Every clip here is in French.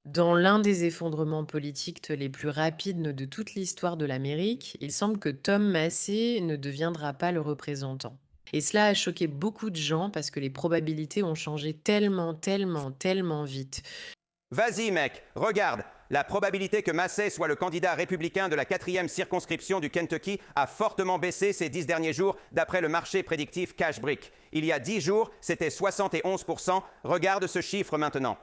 Dans l'un des effondrements politiques les plus rapides de toute l'histoire de l'Amérique, il semble que Tom Massey ne deviendra pas le représentant. Et cela a choqué beaucoup de gens parce que les probabilités ont changé tellement, tellement, tellement vite. Vas-y, mec, regarde. La probabilité que Massey soit le candidat républicain de la 4e circonscription du Kentucky a fortement baissé ces 10 derniers jours d'après le marché prédictif Cashbrick. Il y a 10 jours, c'était 71%. Regarde ce chiffre maintenant.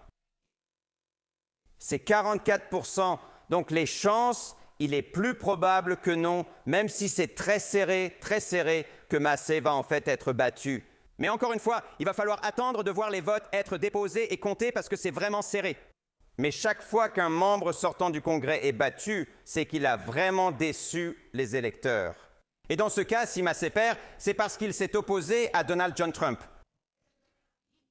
C'est 44%. Donc les chances, il est plus probable que non, même si c'est très serré, que Massey va en fait être battu. Mais encore une fois, il va falloir attendre de voir les votes être déposés et comptés parce que c'est vraiment serré. Mais chaque fois qu'un membre sortant du Congrès est battu, c'est qu'il a vraiment déçu les électeurs. Et dans ce cas, si Massey perd, c'est parce qu'il s'est opposé à Donald John Trump.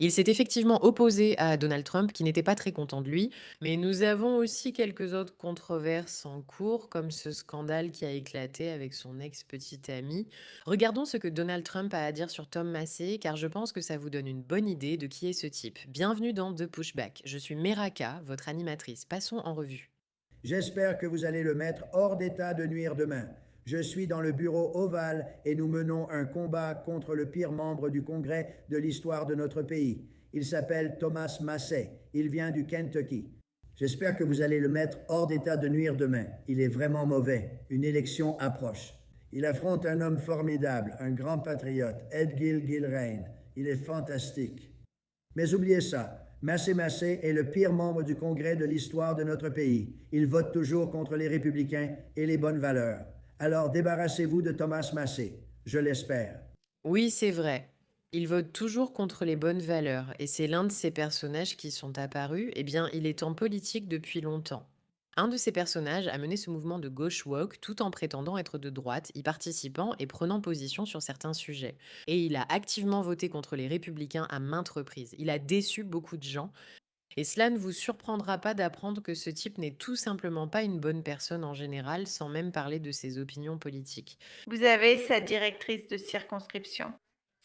Il s'est effectivement opposé à Donald Trump, qui n'était pas très content de lui, mais nous avons aussi quelques autres controverses en cours, comme ce scandale qui a éclaté avec son ex-petite amie. Regardons ce que Donald Trump a à dire sur Tom Massey, car je pense que ça vous donne une bonne idée de qui est ce type. Bienvenue dans The Pushback. Je suis Meraka, votre animatrice. Passons en revue. J'espère que vous allez le mettre hors d'état de nuire demain. Je suis dans le bureau ovale et nous menons un combat contre le pire membre du Congrès de l'histoire de notre pays. Il s'appelle Thomas Massey. Il vient du Kentucky. J'espère que vous allez le mettre hors d'état de nuire demain. Il est vraiment mauvais. Une élection approche. Il affronte un homme formidable, un grand patriote, Ed Gilrain. Il est fantastique. Mais oubliez ça. Massey est le pire membre du Congrès de l'histoire de notre pays. Il vote toujours contre les républicains et les bonnes valeurs. Alors débarrassez-vous de Thomas Massey. Je l'espère. Oui, c'est vrai. Il vote toujours contre les bonnes valeurs, et c'est l'un de ces personnages qui sont apparus, eh bien, il est en politique depuis longtemps. Un de ces personnages a mené ce mouvement de gauche woke tout en prétendant être de droite, y participant et prenant position sur certains sujets. Et il a activement voté contre les républicains à maintes reprises. Il a déçu beaucoup de gens, et cela ne vous surprendra pas d'apprendre que ce type n'est tout simplement pas une bonne personne en général, sans même parler de ses opinions politiques. Vous avez sa directrice de circonscription.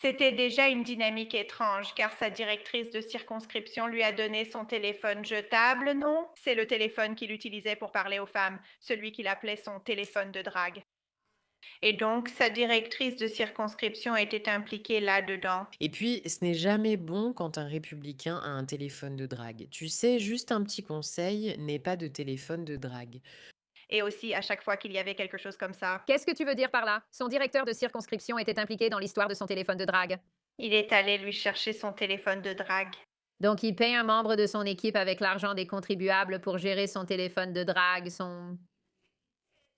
C'était déjà une dynamique étrange, car sa directrice de circonscription lui a donné son téléphone jetable, non? C'est le téléphone qu'il utilisait pour parler aux femmes, celui qu'il appelait son téléphone de drague. Et donc, sa directrice de circonscription était impliquée là-dedans. Et puis, ce n'est jamais bon quand un républicain a un téléphone de drague. Tu sais, juste un petit conseil, n'aie pas de téléphone de drague. Et aussi, à chaque fois qu'il y avait quelque chose comme ça, Qu'est-ce que tu veux dire par là? Son directeur de circonscription était impliqué dans l'histoire de son téléphone de drague. il est allé lui chercher son téléphone de drague. Donc il paye un membre de son équipe avec l'argent des contribuables pour gérer son téléphone de drague, son...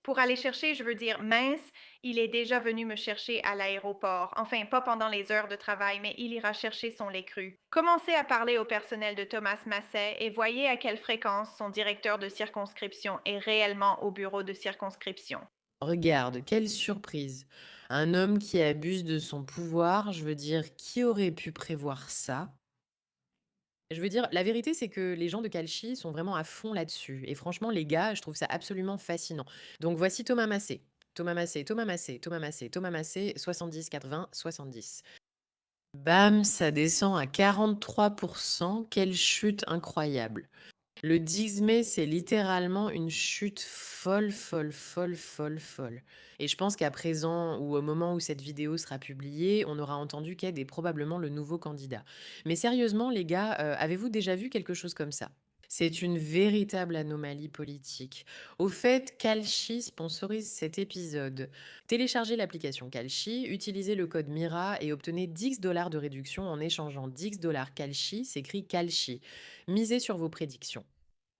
Pour aller chercher, je veux dire, mince, il est déjà venu me chercher à l'aéroport. Enfin, pas pendant les heures de travail, mais il ira chercher son lait cru. Commencez à parler au personnel de Thomas Massey et voyez à quelle fréquence son directeur de circonscription est réellement au bureau de circonscription. Regarde, quelle surprise. Un homme qui abuse de son pouvoir, je veux dire, qui aurait pu prévoir ça? Je veux dire, la vérité, c'est que les gens de Kalchi sont vraiment à fond là-dessus. Et franchement, les gars, je trouve ça absolument fascinant. Donc voici Thomas Massé. Thomas Massé, Thomas Massé, Thomas Massé, Thomas Massé, 70, 80, 70. Bam, ça descend à 43%. Quelle chute incroyable. Le 10 mai, c'est littéralement une chute folle, folle, folle, folle, folle. Et je pense qu'à présent, ou au moment où cette vidéo sera publiée, on aura entendu qu'Ed est probablement le nouveau candidat. Mais sérieusement, les gars, avez-vous déjà vu quelque chose comme ça? C'est une véritable anomalie politique. Au fait, Kalshi sponsorise cet épisode. Téléchargez l'application Kalshi, utilisez le code MIRA et obtenez 10 dollars de réduction en échangeant 10 dollars Kalshi, s'écrit Kalshi. Misez sur vos prédictions.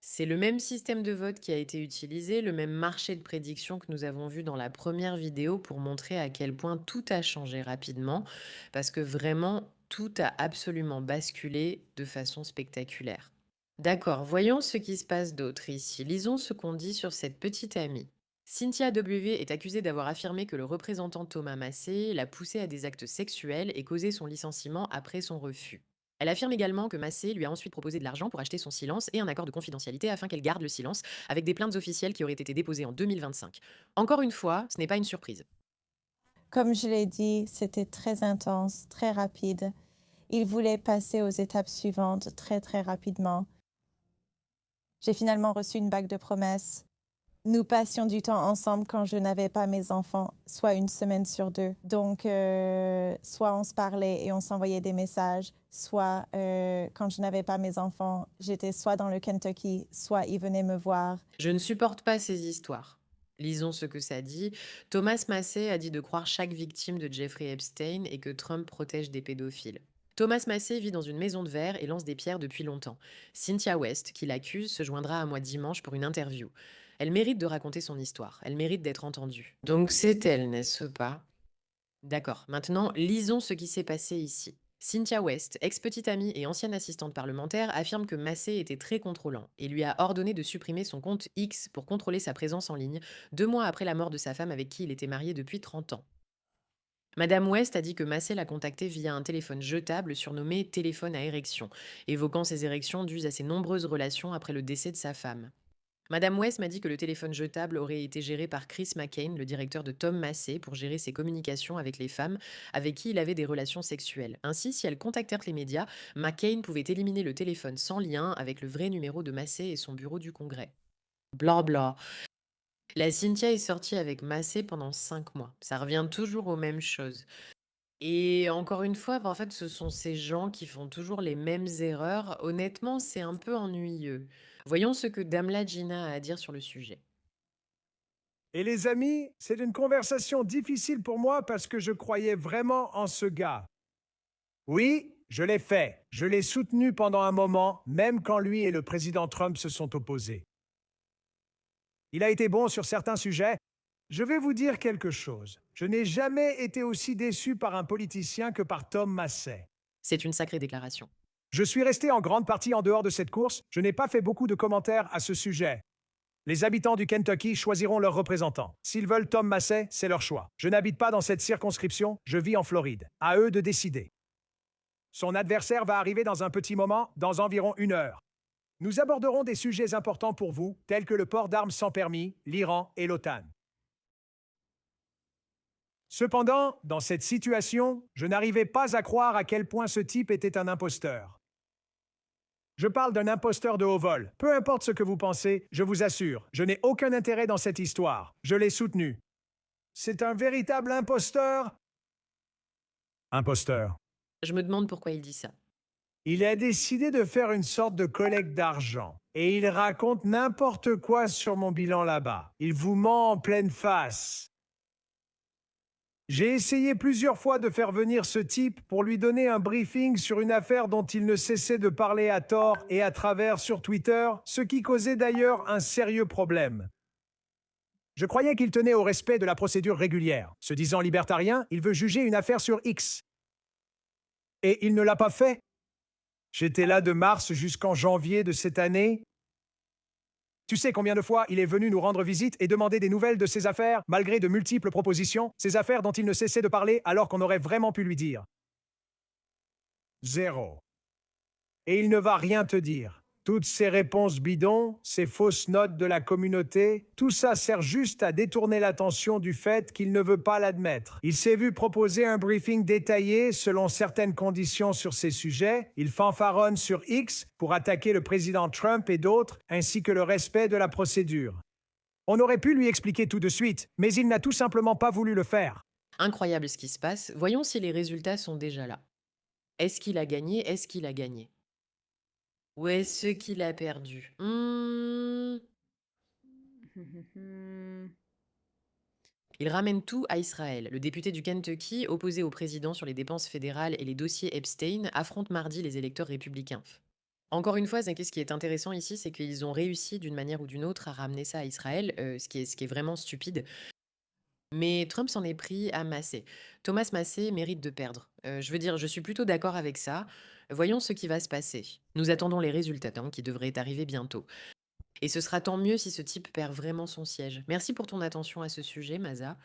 C'est le même système de vote qui a été utilisé, le même marché de prédiction que nous avons vu dans la première vidéo pour montrer à quel point tout a changé rapidement, parce que vraiment, tout a absolument basculé de façon spectaculaire. D'accord, voyons ce qui se passe d'autre ici. Lisons ce qu'on dit sur cette petite amie. Cynthia W. est accusée d'avoir affirmé que le représentant Thomas Massey l'a poussée à des actes sexuels et causé son licenciement après son refus. Elle affirme également que Massey lui a ensuite proposé de l'argent pour acheter son silence et un accord de confidentialité afin qu'elle garde le silence, avec des plaintes officielles qui auraient été déposées en 2025. Encore une fois, ce n'est pas une surprise. Comme je l'ai dit, c'était très intense, très rapide. Il voulait passer aux étapes suivantes très rapidement. J'ai finalement reçu une bague de promesses. Nous passions du temps ensemble quand je n'avais pas mes enfants, soit une semaine sur deux. Donc, soit on se parlait et on s'envoyait des messages, soit quand je n'avais pas mes enfants, j'étais soit dans le Kentucky, soit ils venaient me voir. Je ne supporte pas ces histoires. Lisons ce que ça dit. Thomas Massey a dit de croire chaque victime de Jeffrey Epstein et que Trump protège des pédophiles. Thomas Massey vit dans une maison de verre et lance des pierres depuis longtemps. Cynthia West, qui l'accuse, se joindra à moi dimanche pour une interview. Elle mérite de raconter son histoire. Elle mérite d'être entendue. Donc c'est elle, n'est-ce pas? D'accord. Maintenant, lisons ce qui s'est passé ici. Cynthia West, ex-petite amie et ancienne assistante parlementaire, affirme que Massey était très contrôlant et lui a ordonné de supprimer son compte X pour contrôler sa présence en ligne, 2 mois après la mort de sa femme avec qui il était marié depuis 30 ans. Madame West a dit que Massey l'a contacté via un téléphone jetable surnommé téléphone à érection, évoquant ses érections dues à ses nombreuses relations après le décès de sa femme. Madame West m'a dit que le téléphone jetable aurait été géré par Chris McCain, le directeur de Tom Massey, pour gérer ses communications avec les femmes avec qui il avait des relations sexuelles. Ainsi, si elles contactèrent les médias, McCain pouvait éliminer le téléphone sans lien avec le vrai numéro de Massey et son bureau du Congrès. Bla bla. La Cynthia est sortie avec Massey pendant 5 mois. Ça revient toujours aux mêmes choses. Et encore une fois, en fait, ce sont ces gens qui font toujours les mêmes erreurs. Honnêtement, c'est un peu ennuyeux. Voyons ce que Damla Gina a à dire sur le sujet. Et les amis, c'est une conversation difficile pour moi parce que je croyais vraiment en ce gars. Oui, je l'ai fait. Je l'ai soutenu pendant un moment, même quand lui et le président Trump se sont opposés. Il a été bon sur certains sujets. Je vais vous dire quelque chose. Je n'ai jamais été aussi déçu par un politicien que par Tom Massey. C'est une sacrée déclaration. Je suis resté en grande partie en dehors de cette course. Je n'ai pas fait beaucoup de commentaires à ce sujet. Les habitants du Kentucky choisiront leurs représentants. S'ils veulent Tom Massey, c'est leur choix. Je n'habite pas dans cette circonscription, je vis en Floride. À eux de décider. Son adversaire va arriver dans un petit moment, dans environ 1 heure. Nous aborderons des sujets importants pour vous, tels que le port d'armes sans permis, l'Iran et l'OTAN. Cependant, dans cette situation, je n'arrivais pas à croire à quel point ce type était un imposteur. Je parle d'un imposteur de haut vol. Peu importe ce que vous pensez, je vous assure, je n'ai aucun intérêt dans cette histoire. Je l'ai soutenu. C'est un véritable imposteur. Imposteur. Je me demande pourquoi il dit ça. Il a décidé de faire une sorte de collecte d'argent. Et il raconte n'importe quoi sur mon bilan là-bas. Il vous ment en pleine face. J'ai essayé plusieurs fois de faire venir ce type pour lui donner un briefing sur une affaire dont il ne cessait de parler à tort et à travers sur Twitter, ce qui causait d'ailleurs un sérieux problème. Je croyais qu'il tenait au respect de la procédure régulière. Se disant libertarien, il veut juger une affaire sur X. Et il ne l'a pas fait. J'étais là de mars jusqu'en janvier de cette année. Tu sais combien de fois il est venu nous rendre visite et demander des nouvelles de ses affaires, malgré de multiples propositions, ces affaires dont il ne cessait de parler alors qu'on aurait vraiment pu lui dire. 0. Et il ne va rien te dire. Toutes ces réponses bidons, ces fausses notes de la communauté, tout ça sert juste à détourner l'attention du fait qu'il ne veut pas l'admettre. Il s'est vu proposer un briefing détaillé selon certaines conditions sur ces sujets. Il fanfaronne sur X pour attaquer le président Trump et d'autres, ainsi que le respect de la procédure. On aurait pu lui expliquer tout de suite, mais il n'a tout simplement pas voulu le faire. Incroyable ce qui se passe. Voyons si les résultats sont déjà là. Est-ce qu'il a gagné? Est-ce qu'il a gagné? Ou est-ce qu'il a perdu? Il ramène tout à Israël. Le député du Kentucky, opposé au président sur les dépenses fédérales et les dossiers Epstein, affronte mardi les électeurs républicains. Encore une fois, ce qui est intéressant ici, c'est qu'ils ont réussi d'une manière ou d'une autre à ramener ça à Israël, ce qui est vraiment stupide. Mais Trump s'en est pris à Massey. Thomas Massey mérite de perdre. Je veux dire, je suis plutôt d'accord avec ça. Voyons ce qui va se passer. Nous attendons les résultats qui devraient arriver bientôt. Et ce sera tant mieux si ce type perd vraiment son siège. Merci pour ton attention à ce sujet, Maza.